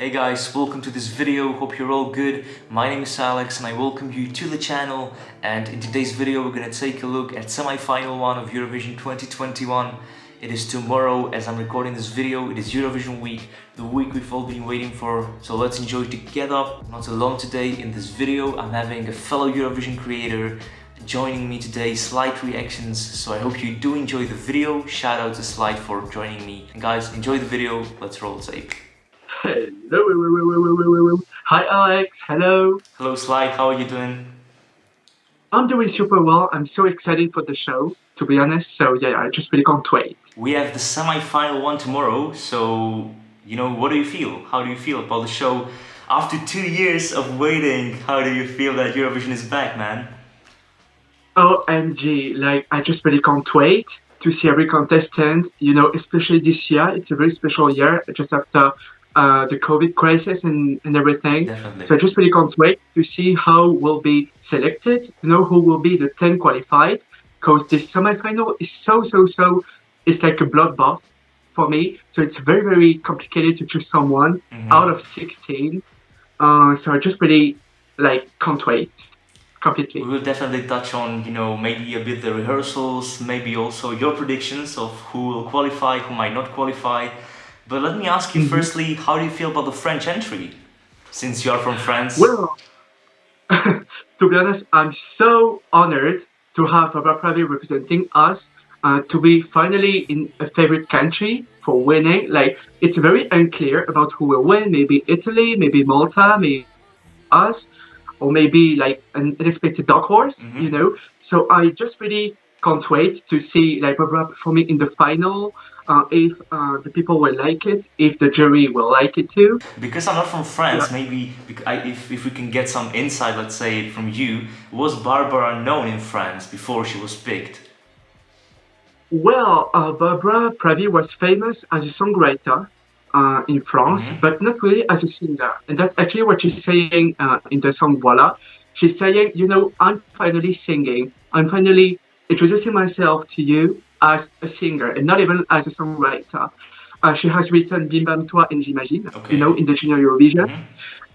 Hey guys, welcome to this video. Hope you're all good. My name is Alex and I welcome you to the channel, and in today's video we're gonna take a look at semi-final one of Eurovision 2021. It is tomorrow as I'm recording this video. It is Eurovision week, the week we've all been waiting for, so let's enjoy together. I'm not alone today in this video. I'm having a fellow Eurovision creator joining me today, Slight Reactions, so I hope you do enjoy the video. Shout out to Slight for joining me. And guys, enjoy the video. Let's roll tape. Hello. Hi Alex, hello. Hello Slight, how are you doing? I'm doing super well. I'm so excited for the show, to be honest. So yeah, I just really can't wait. We have the semi-final one tomorrow, so what do you feel? How do you feel about the show? After 2 years of waiting, how do you feel that Eurovision is back, man? OMG, like I just really can't wait to see every contestant, especially this year. It's a very special year, just after the COVID crisis and everything. Definitely. So I just really can't wait to see how will be selected, who will be the 10 qualified, because this semi-final is so, it's like a bloodbath for me. So it's very, very complicated to choose someone out of 16. So I just really, can't wait completely. We will definitely touch on, maybe a bit the rehearsals, maybe also your predictions of who will qualify, who might not qualify. But let me ask you firstly, how do you feel about the French entry, since you are from France? Well, to be honest, I'm so honored to have Barbara Pravi representing us, to be finally in a favorite country for winning. It's very unclear about who will win, maybe Italy, maybe Malta, maybe us, or maybe an unexpected dark horse, So I just really can't wait to see Barbara performing in the final, if the people will like it, if the jury will like it too. Because I'm not from France, maybe if we can get some insight, let's say, from you, was Barbara known in France before she was picked? Well, Barbara Pravi was famous as a songwriter in France, but not really as a singer. And that's actually what she's saying in the song Voila. She's saying, I'm finally singing. I'm finally introducing myself to you as a singer and not even as a songwriter. She has written Bim Bam Toi and J'imagine, in the Junior Eurovision.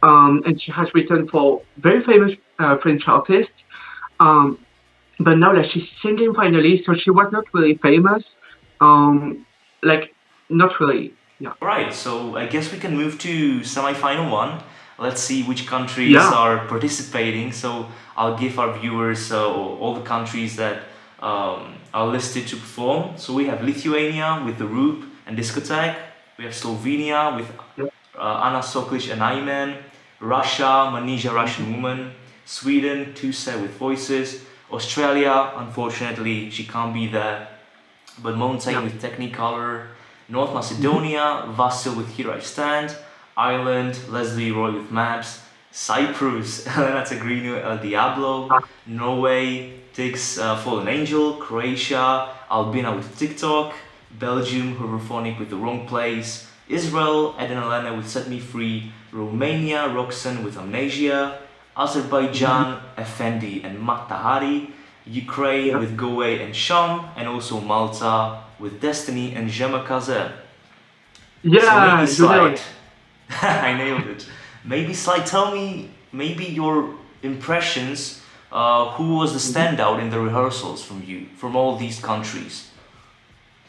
And she has written for very famous French artists. But now she's singing finally, so she was not really famous. Not really, yeah. Alright, so I guess we can move to semi-final one. Let's see which countries are participating. So I'll give our viewers all the countries that are listed to perform. So we have Lithuania with the Roop and Discotheque. We have Slovenia with Anna Soklic and Ayman. Russia, Manija Russian Woman. Sweden, Tuse with Voices. Australia, unfortunately, she can't be there. But Montaigne with Technicolour. North Macedonia, Vasil with Here I Stand. Ireland, Leslie Roy with Maps. Cyprus, Elena Tsagrinoú, El Diablo. Norway, Tick's Fallen Angel. Croatia, Albina with Tick-Tock. Belgium, Hooverphonic with The Wrong Place. Israel, Ed and Elena with Set Me Free. Romania, Roxanne with Amnesia. Azerbaijan, Efendi and Matahari. Ukraine with Go Away and Sham. And also Malta with Destiny and Jamakaze. Yeah, so maybe I nailed it. Maybe Slight, tell me maybe your impressions. Who was the standout in the rehearsals from all these countries?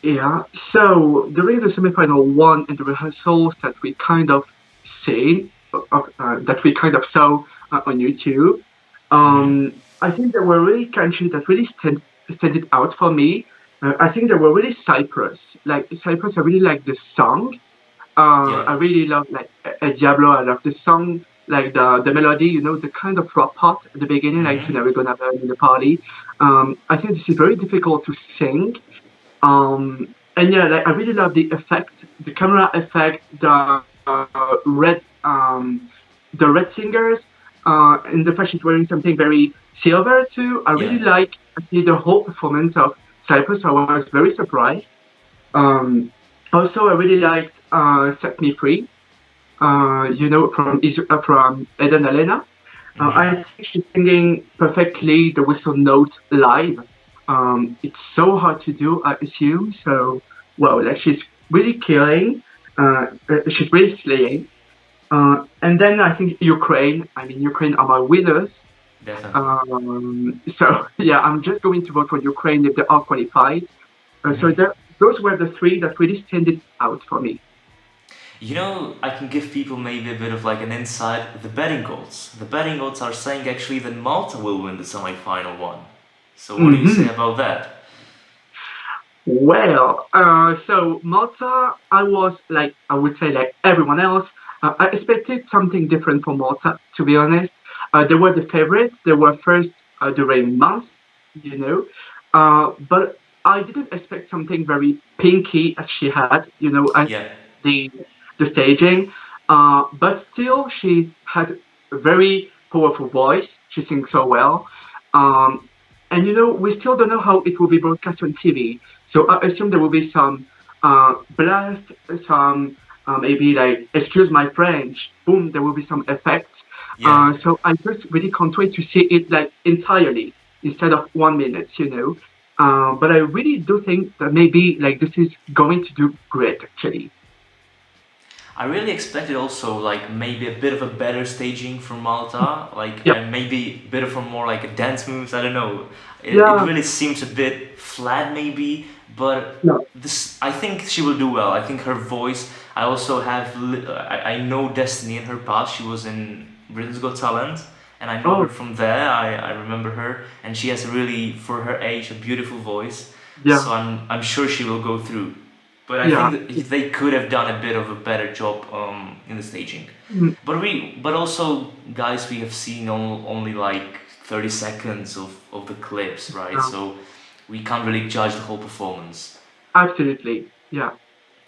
Yeah, so during the semi-final one and the rehearsals that we kind of saw on YouTube, I think there were really countries that really stood out for me. I think there were really Cyprus. Cyprus, I really like the song. I really love Diablo. I love the song, the melody, the kind of rock part at the beginning, we're gonna burn in the party. I think this is very difficult to sing. And I really love the effect, the camera effect, the red singers, and the fact she's wearing something very silver too. I really like the whole performance of Cyprus. I was very surprised. Also, I really liked Set Me Free, from Ed and Elena. I think she's singing perfectly the whistle note live. It's so hard to do, I assume. So, she's really killing. She's really slaying. And then I think Ukraine. I mean, Ukraine are my winners. Definitely. So yeah, I'm just going to vote for Ukraine if they are qualified. So Hmm. those were the three that really stand out for me. You know, I can give people maybe a bit of like an insight. The betting gods. The betting gods are saying actually that Malta will win the semi-final one. So what do you say Hmm. about that? Well, so Malta, I was like, I would say like everyone else, I expected something different from Malta, to be honest. They were the favorites. They were first during months, you know, but I didn't expect something very pinky as she had, as Yeah. the the staging. But still, she had a very powerful voice. She sings so well. Um, and we still don't know how it will be broadcast on TV. So I assume there will be some blast, some maybe like, excuse my French, boom, there will be some effects. Yeah. So I just really can't wait to see it like entirely instead of 1 minute, But I really do think that maybe like this is going to do great actually. I really expected also like maybe a bit of a better staging from Malta, like Yeah, and maybe a bit of a more like a dance moves. I don't know. It yeah, really seems a bit flat maybe, but yeah. this I think she will do well. I think her voice. I also have I know Destiny in her past. She was in Britain's Got Talent, and I know her Oh, from there. I remember her, and she has a really for her age a beautiful voice. yeah, So I'm sure she will go through. But I think yeah. that they could have done a bit of a better job in the staging. Mm, But also, guys, we have seen only like 30 seconds of the clips, right? yeah. So we can't really judge the whole performance. Absolutely. Yeah,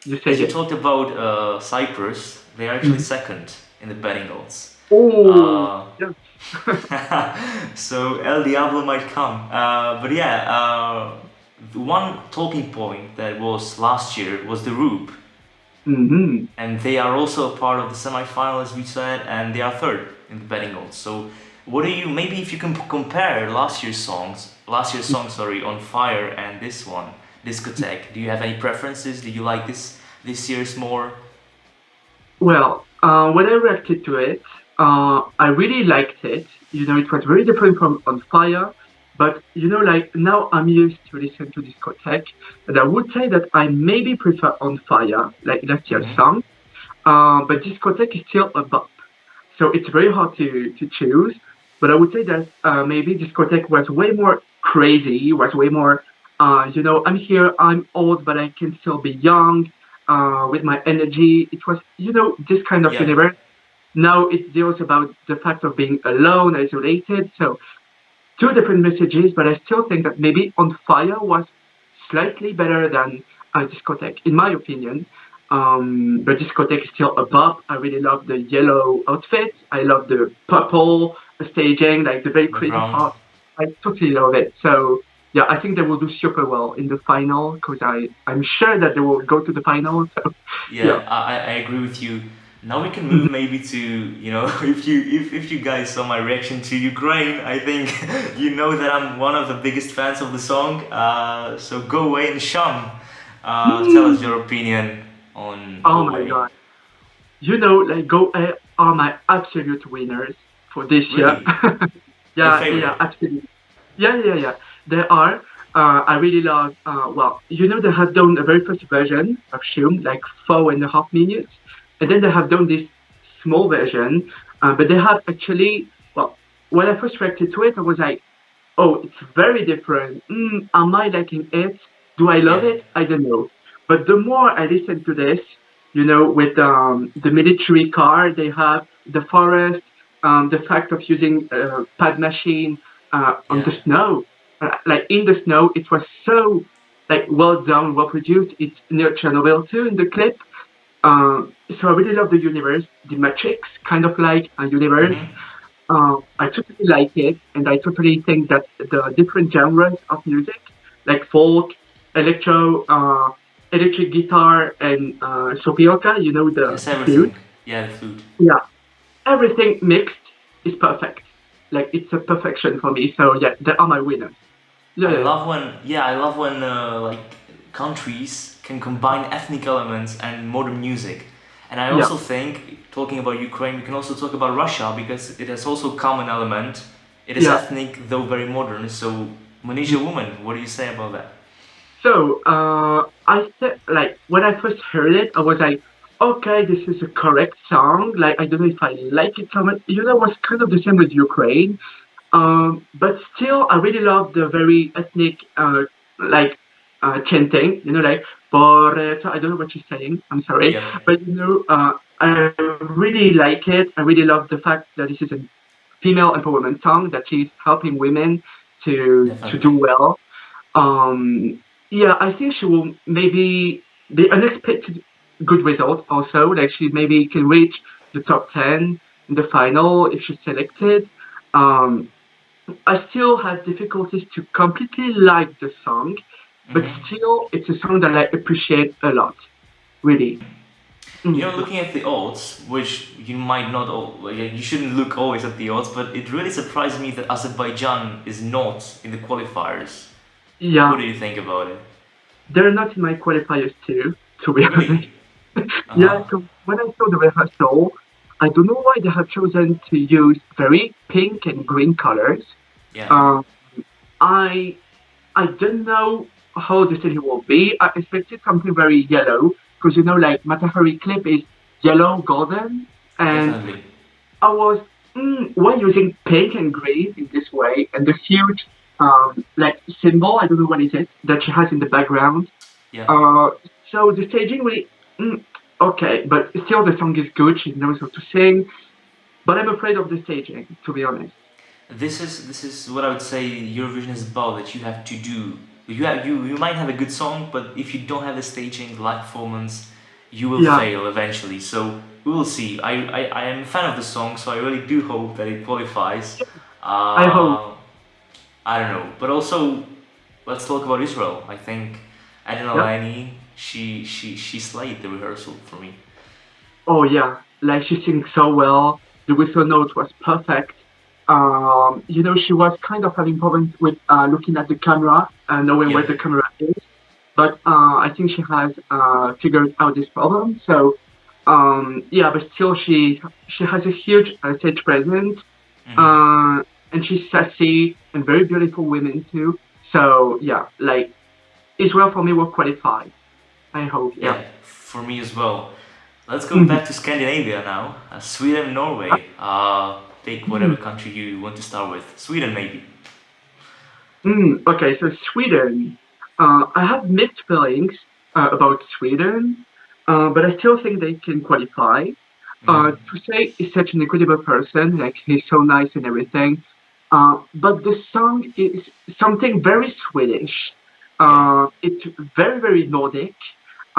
you As said you it. talked about Cyprus, they are actually Mhm. second in the betting odds. Oh, Uh, yeah. so El Diablo might come. But yeah, the one talking point that was last year was the Rube. Hmm. And they are also a part of the semi-final, as we said, and they are third in the betting odds. So, what do you maybe if you can compare last year's song, sorry, on Fire and this one, Discotheque? Do you have any preferences? Do you like this year's more? Well, when I reacted to it, I really liked it. It was very different from On Fire, but like now I'm used to listen to discotheque, and I would say that I maybe prefer On Fire, like last year's Mm-hmm. song. But discotheque is still a bop, so it's very hard to choose. But I would say that maybe discotheque was way more crazy, was way more, I'm here, I'm old, but I can still be young with my energy. It was, this kind of Yeah, universe. Now it deals about the fact of being alone, isolated. So two different messages, but I still think that maybe On Fire was slightly better than Discotheque, in my opinion. But Discotheque is still above. I really love the yellow outfits. I love the purple staging, like the very crazy background. part. I totally love it. So yeah, I think they will do super well in the final because I'm sure that they will go to the final. So yeah. Yeah, I agree with you. Now we can move Mhm. maybe to if you guys saw my reaction to Ukraine, I think you know that I'm one of the biggest fans of the song. So Go Away and Sham. Tell us Mm. your opinion on Oh Go my Away. god. Like Go Air are my absolute winners for this year. Really? Your Yeah, favorite? yeah, absolutely. Yeah, yeah, yeah. They are. I really love. Well, they have done a very first version of Shum, like 4.5 minutes, and then they have done this small version. But they have actually. Well, when I first reacted to it, I was like, "Oh, it's very different. Am I liking it? Do I love Yeah. it? I don't know." But the more I listen to this, with the military car they have, the forest, the fact of using pad machine on Yeah. the snow, like in the snow, it was so like well done, well produced. It's near Chernobyl too in the clip. So I really love the universe, the Matrix kind of like a universe. Mhm. I totally like it, and I totally think that the different genres of music, like folk, electro, electric guitar, and sopioka, Yes, the flute, everything. Yeah, the food. yeah, everything mixed is perfect. Like it's a perfection for me. So yeah, they are my winners. Yeah, yeah, I love when like countries can combine ethnic elements and modern music. And I also think, talking about Ukraine, we can also talk about Russia because it has also common element. It is ethnic, though very modern. So, Malaysia woman, what do you say about that? So, I said, like, when I first heard it, I was like, okay, this is a correct song. Like, I don't know if I like it so much. You know, it was kind of the same with Ukraine. But still, I really love the very ethnic, like, chanting, you know, like, I don't know what she's saying, I'm sorry. Yeah, But, you know, I really like it. I really love the fact that this is a female empowerment song, that she's helping women to do definitely. well. Um, yeah, I think she will maybe the unexpected good result also. Like she maybe can reach the top 10 in the final if she's selected. Um, I still have difficulties to completely like the song, but Hmm. still it's a song that I appreciate a lot, really. You Mm, know, looking at the odds, which you might not, you shouldn't look always at the odds, but it really surprised me that Azerbaijan is not in the qualifiers. What yeah, do you think about it? they're not in my qualifiers too, to be honest. Really? Uh Yeah, huh. so when I saw the rehearsal, I don't know why they have chosen to use very pink and green colors. Yeah. Um, I I don't know how the city will be. I expected something very yellow because you know, like Matahari clip is yellow golden, and Definitely. I was why using pink and green in this way and the huge like symbol. I don't know what is it that she has in the background. Yeah. Uh, so the staging really, okay, but still the song is good. She knows how to sing, but I'm afraid of the staging, to be honest. This is what I would say Eurovision is about. That you have to do. You might have a good song, but if you don't have the staging, the live performance, you will Yeah, fail eventually. So we will see. I am a fan of the song, so I really do hope that it qualifies. I hope. Uh, I don't know, but also let's talk about Israel. I think Yeah. Elena, she slayed the rehearsal for me. Oh yeah, like she sings so well. The whistle note was perfect. You know, she was kind of having problems with looking at the camera and knowing Yeah. where the camera is. But I think she has figured out this problem. So yeah, but still she has a huge stage presence, Hmm. uh, and she's sassy and very beautiful women too. So yeah, like Israel for me will qualify. I hope. Yeah. Yeah, for me as well. Let's go Mhm. back to Scandinavia now. Sweden, Norway. Take whatever Mm. country you want to start with. Sweden, maybe. Okay, so Sweden. I have mixed feelings about Sweden, but I still think they can qualify. Hmm. To say is such an incredible person, like he's so nice and everything. But the song is something very Swedish. Yeah. It's very, very Nordic.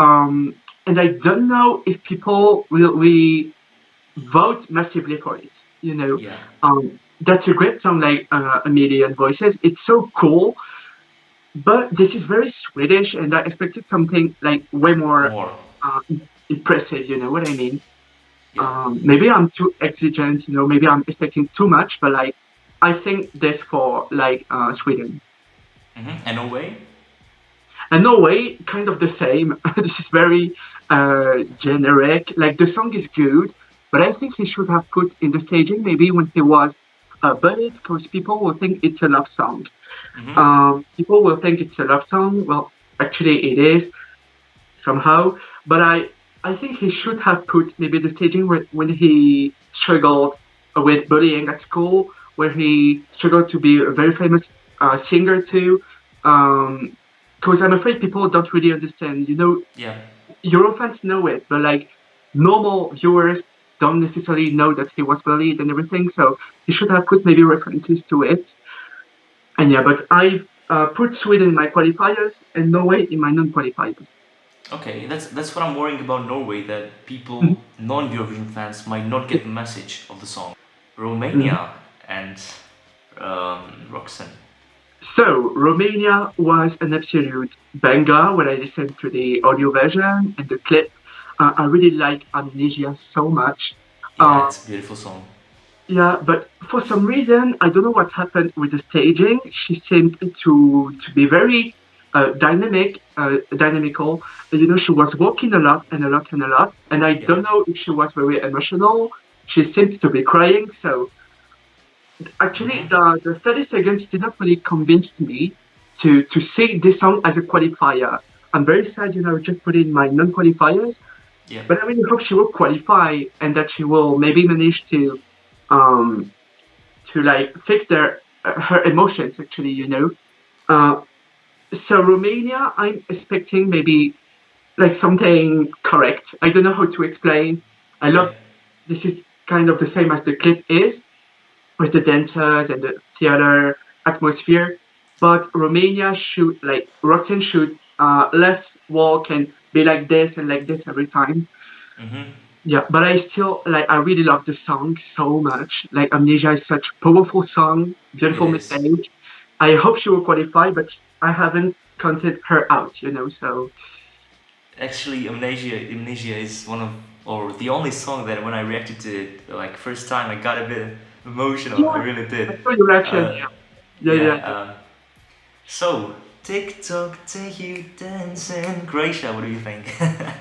Um, and I don't know if people will really vote massively for it. You know, Yeah. that's a great song like A Million Voices. It's so cool, but this is very Swedish, and I expected something like way more More. impressive. You know what I mean? Yeah. Maybe I'm too exigent, you know, maybe I'm expecting too much, but like, I think this for like Sweden. And Norway? And Norway, kind of the same. This is very generic. Like the song is good, but I think he should have put in the staging maybe when he was buried, because people will think it's a love song. Hmm. People will think it's a love song. Well, actually, it is somehow. But I think he should have put maybe the staging when he struggled with bullying at school, where he struggled to be a very famous singer too. Because I'm afraid people don't really understand. You know, Yeah. Eurofans know it, but like normal viewers don't necessarily know that he was bullied and everything. So he should have put maybe references to it. And yeah, but I put Sweden in my qualifiers and Norway in my non-qualifiers. Okay, that's what I'm worrying about Norway, that people, Mhm. non-Eurovision fans, might not get the message of the song. Mhm. Romania and Roxanne. So Romania was an absolute banger when I listened to the audio version and the clip. I really like Amnesia so much. Yeah, Uh, it's a beautiful song. yeah, but for some reason, I don't know what happened with the staging. She seemed to be very. dynamical. She was walking a lot and a lot and a lot, and I Yeah. don't know if she was very emotional. She seems to be crying. So actually, Mm-hmm. the 30 seconds did not really convince me to see this song as a qualifier. I'm very sad, just put in my non-qualifiers, Yeah. but I really hope she will qualify and that she will maybe manage um, to like fix her emotions. Actually, Uh, so Romania, I'm expecting maybe like something correct. I don't know how to explain. I Yeah. love this is kind of the same as the clip is with the dancers and the theater atmosphere. But Romania should like Roxanne should less walk and be like this every time. Mm-hmm. Yeah, but I still like I really love the song so much. Like Amnesia is such a powerful song, It beautiful is. message. I hope she will qualify, but I haven't counted her out, so Actually, Amnesia is one of, or the only song that when I reacted to it, like first time, I got a bit emotional. I yeah, really I did. saw your reaction. Uh, Yeah, yeah, yeah. yeah. So, Tick-Tock, take you dancing. Croatia, what do you think?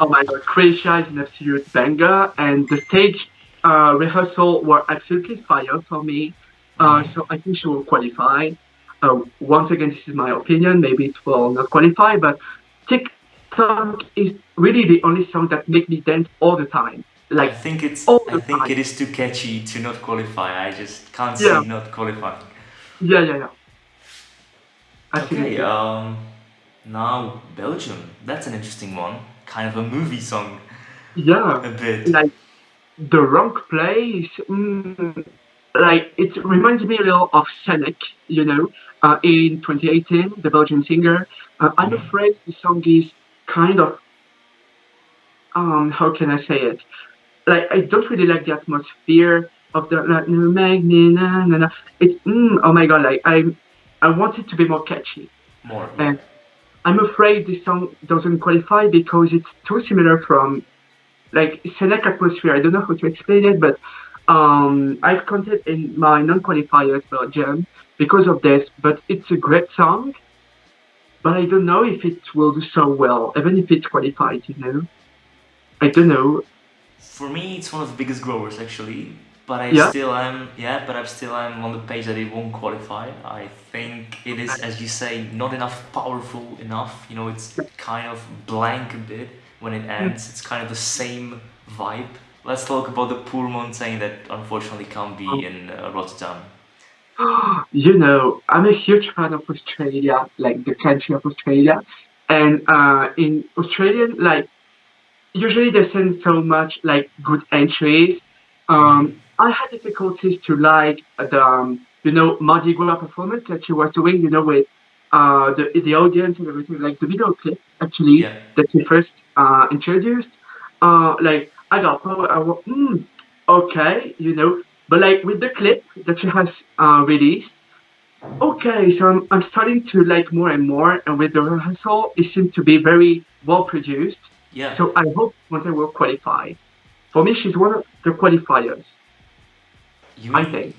Oh my god, Croatia is an absolute banger, and the stage rehearsal were absolutely fire for me. Mm-hmm. So I think she will qualify. Once again, this is my opinion. Maybe it will not qualify, but TikTok is really the only song that make me dance all the time, like all I the think time. it is too catchy to not qualify. I just can't Yeah, see not qualifying. yeah, yeah, yeah. Okay, Absolutely. now Belgium. That's an interesting one. Kind of a movie song, Yeah, a bit. like the wrong place. Like it reminds me a little of Senek, in 2018, the Belgian singer. I'm Mm-hmm. afraid the song is kind of how can I say it? Like I don't really like the atmosphere of the like na, na, na. It's oh my god, like I want it to be more catchy, More, yeah. and I'm afraid this song doesn't qualify because it's too similar from like select atmosphere. I don't know how to explain it, but I've counted in my non-qualifiers Belgium because of this. But it's a great song, but I don't know if it will do so well, even if it's qualified. I don't know. For me, it's one of the biggest growers actually. But I Yeah, still am, yeah. But I still am on the page that it won't qualify. I think it is, as you say, not enough powerful enough. It's kind of blank a bit when it ends. It's kind of the same vibe. Let's talk about the poor Montaigne that unfortunately can't be in Rotterdam. I'm a huge fan of Australia, like the country of Australia, and in Australian, like usually they send so much like good entries. Mm-hmm. I had difficulties to like the Mardi Gras performance that she was doing, with the audience and everything, like the video clip actually Yeah. that she first introduced. Like I got power, okay, but like with the clip that she has released. Okay, so I'm starting to like more and more, and with the rehearsal, it seems to be very well produced. Yeah. So I hope Monte will qualify. For me, she's one of the qualifiers, You I mean think.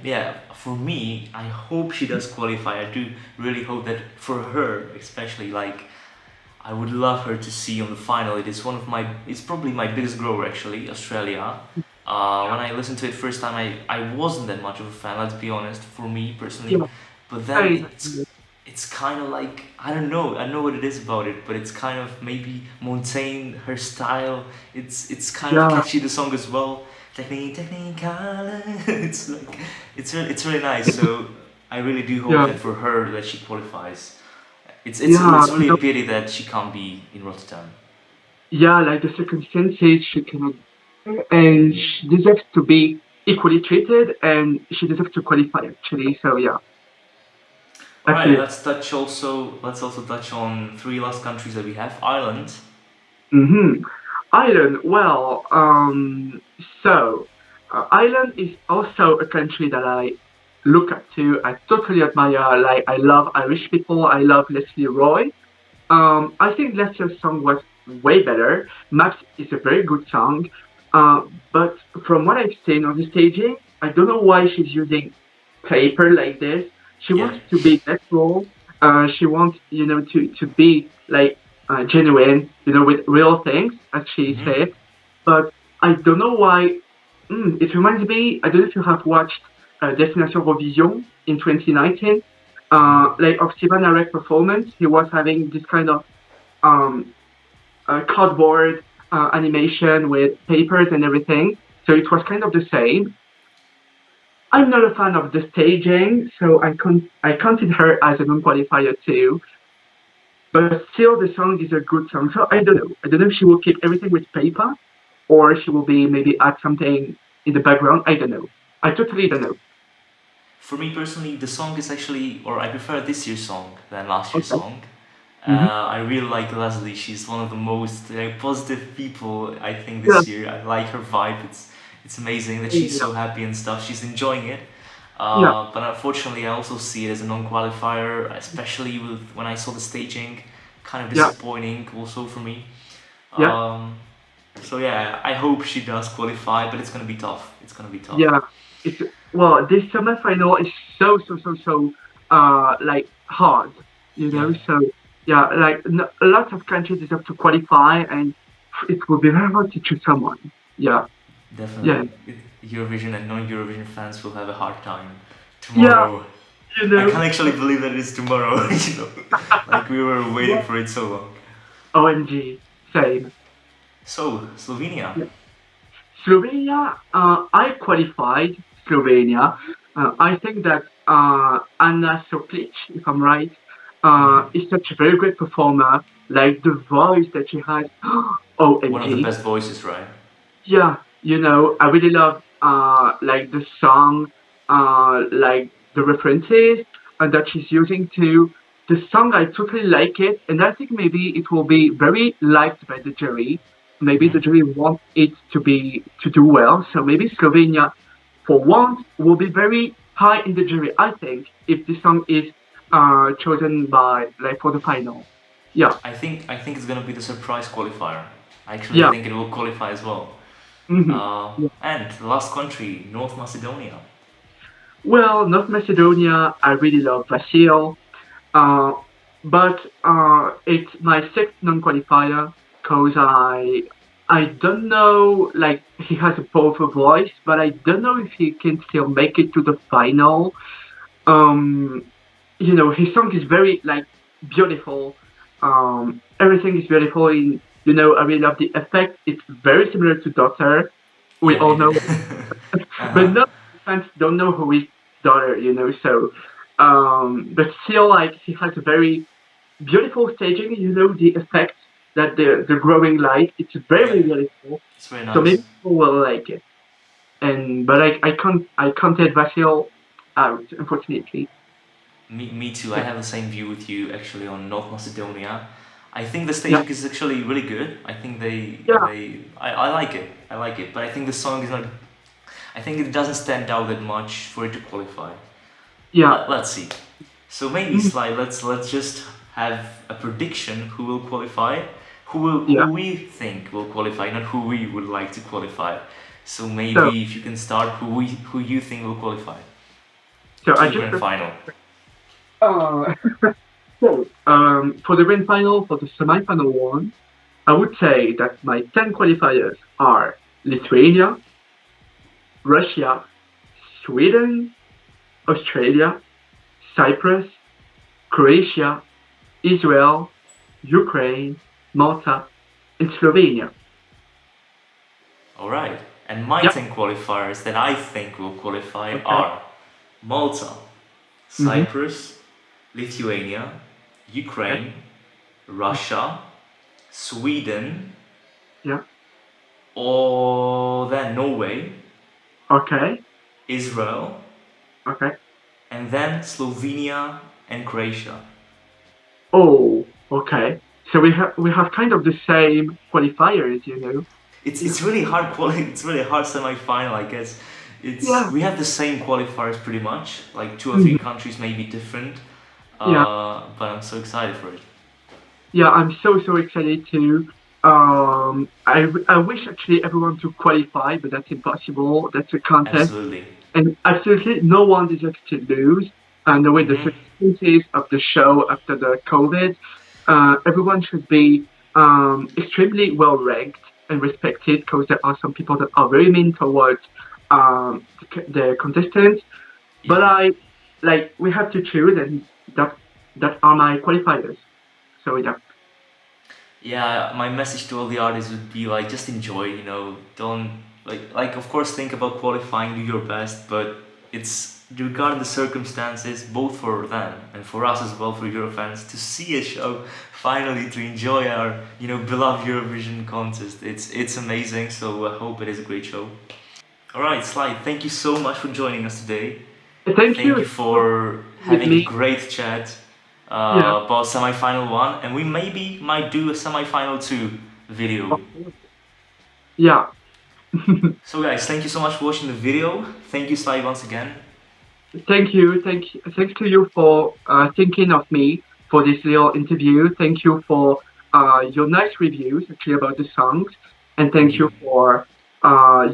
yeah, for me, I hope she does qualify. I do really hope that for her, especially, like, I would love her to see on the final. It's probably my biggest grower actually, Australia. When I listened to it first time, I wasn't that much of a fan, let's be honest, for me personally. Yeah, But then I, it's kind of like, I don't know what it is about it, but it's kind of maybe Montaigne, her style. It's kind of yeah, catchy, the song as well. Technicolour. It's really nice. So I really do hope yeah, that for her that she qualifies. yeah, It's really a pity that she can't be in Rotterdam. yeah. Like the circumstances, she cannot, and she deserves to be equally treated, and she deserves to qualify actually. So yeah, All right, absolutely. let's also touch on three last countries that we have. Ireland. Mm-hmm. Ireland, well, so Ireland is also a country that I look up to. I totally admire. Like, I love Irish people. I love Leslie Roy. I think Leslie's song was way better. Max is a very good song. But from what I've seen on the staging, I don't know why she's using paper like this. She Yeah. wants to be natural, She wants, to be like genuine, with real things, as she Mm-hmm. said. But I don't know why. It reminds me. I don't know if you have watched Destination Eurovision in 2019. Like of Steven Arek performance, he was having this kind of um, cardboard animation with papers and everything. So it was kind of the same. I'm not a fan of the staging, so I counted her as a non-qualifier too. But still, the song is a good song. So I don't know. I don't know if she will keep everything with paper, or she will be maybe add something in the background. I don't know. I totally don't know. For me personally, the song is actually, or I prefer this year's song than last year's Okay. song. Mm-hmm. I really like Leslie. She's one of the most positive people I think Yeah. this year. I like her vibe. It's amazing that she's Yeah. so happy and stuff. She's enjoying it. Yeah. But unfortunately, I also see it as a non-qualifier, especially with when I saw the staging. Kind of Yeah. disappointing also for me. Yeah. So yeah, I hope she does qualify, but it's gonna be tough. It's gonna be tough. Yeah. It's well, this semi-final is so like hard, Yeah, So yeah, like lots of countries deserve to qualify, and it will be very hard to choose someone. Yeah. Yeah. definitely. Eurovision and non-Eurovision fans will have a hard time Yeah. tomorrow. You I know. can't actually believe that it is tomorrow. Like we were waiting Yeah. for it so long. OMG. Same. So Slovenia. Yeah. Slovenia, I qualified Slovenia. I think that Anna Soklic, if I'm right, Hmm. is such a very great performer. Like the voice that she has, One of the OMG. best voices, right? Yeah, I really love like the song, like the references that she's using to the song. I totally like it, and I think maybe it will be very liked by the jury. Maybe Hmm. the jury want it to do well, so maybe Slovenia, for once, will be very high in the jury. I think if this song is chosen by like for the final. Yeah, I think it's gonna be the surprise qualifier. I actually yeah. think it will qualify as well. Hmm. And the last country, North Macedonia. Well, North Macedonia, I really love Vasil. Uh, but it's my sixth non-qualifier because I don't know, like he has a powerful voice, but I don't know if he can still make it to the final. Um, his song is very like beautiful. Everything is beautiful. I really love the effect. It's very similar to Daughter. We Yeah, all it. know, but Uh-huh. no fans don't know who is Daughter. So, but still, like he has a very beautiful staging, the effect that the growing light, it's Yeah, very beautiful. it's very So maybe nice. people will like it. And but I can't let Vasil out, unfortunately. Me too. I Yeah. have the same view with you actually on North Macedonia. I think the Yeah. staging is actually really good. I think Yeah. I like it. I like it. But I think the song is not. I think it doesn't stand out that much for it to qualify. Yeah. Let's see. So maybe Mm, Sly, let's just have a prediction who will qualify, yeah. who we think will qualify, not who we would like to qualify. So So maybe if you can start who you think will qualify so to I the just grand final. uh so for the grand final, for the semi-final one, I would say that my 10 qualifiers are Lithuania, Russia, Sweden, Australia, Cyprus, Croatia, Israel, Ukraine, Malta, and Slovenia. All right. And my Yeah. 10 qualifiers that I think will qualify Okay. are Malta, Mm-hmm. Cyprus, Lithuania, Okay. Ukraine, Russia, Sweden, Yeah. or then Norway, Okay. Israel, Okay. and then Slovenia and Croatia. Oh, okay. So we have kind of the same qualifiers. Yeah. It's really hard It's really hard semi-final, I guess. It's Yeah. we have the same qualifiers pretty much. Like two or three Mhm. countries may be different, Yeah. but I'm so excited for it. Yeah. I'm so excited too. I wish actually everyone to qualify, but that's impossible. That's a contest, Absolutely. and absolutely no one deserves to lose. knowing the Mm-hmm. circumstances of the show after the COVID, everyone should be extremely well ranked and respected because there are some people that are very mean towards the contestants. But Yeah. we have to choose, and that are my qualifiers. So yeah. Yeah, my message to all the artists would be like just enjoy, don't like of course think about qualifying, do your best, but it's regarding the circumstances, both for them and for us as well, for Eurofans, to see a show finally, to enjoy our beloved Eurovision contest. It's amazing, so I hope it is a great show. All right, Sly, thank you so much for joining us today. Thank Thank you you for with having a me. great chat Yeah. about semi-final one, and we maybe might do a semi-final two video. Yeah. So guys, thank you so much for watching the video. Thank you, Sly, once again. Thank you. Thanks to you for thinking of me for this little interview. Thank you for your nice reviews actually about the songs, and Thank thank you. you for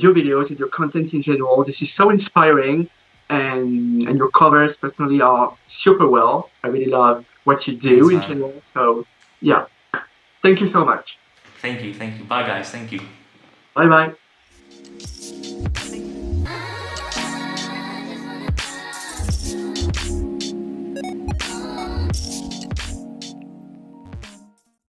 your videos and your content in general. This is so inspiring, and your covers personally are super well. I really love what you do Thanks, in man. general. So yeah, thank you so much. Thank you. Thank you. Bye, guys. Thank you. Bye bye.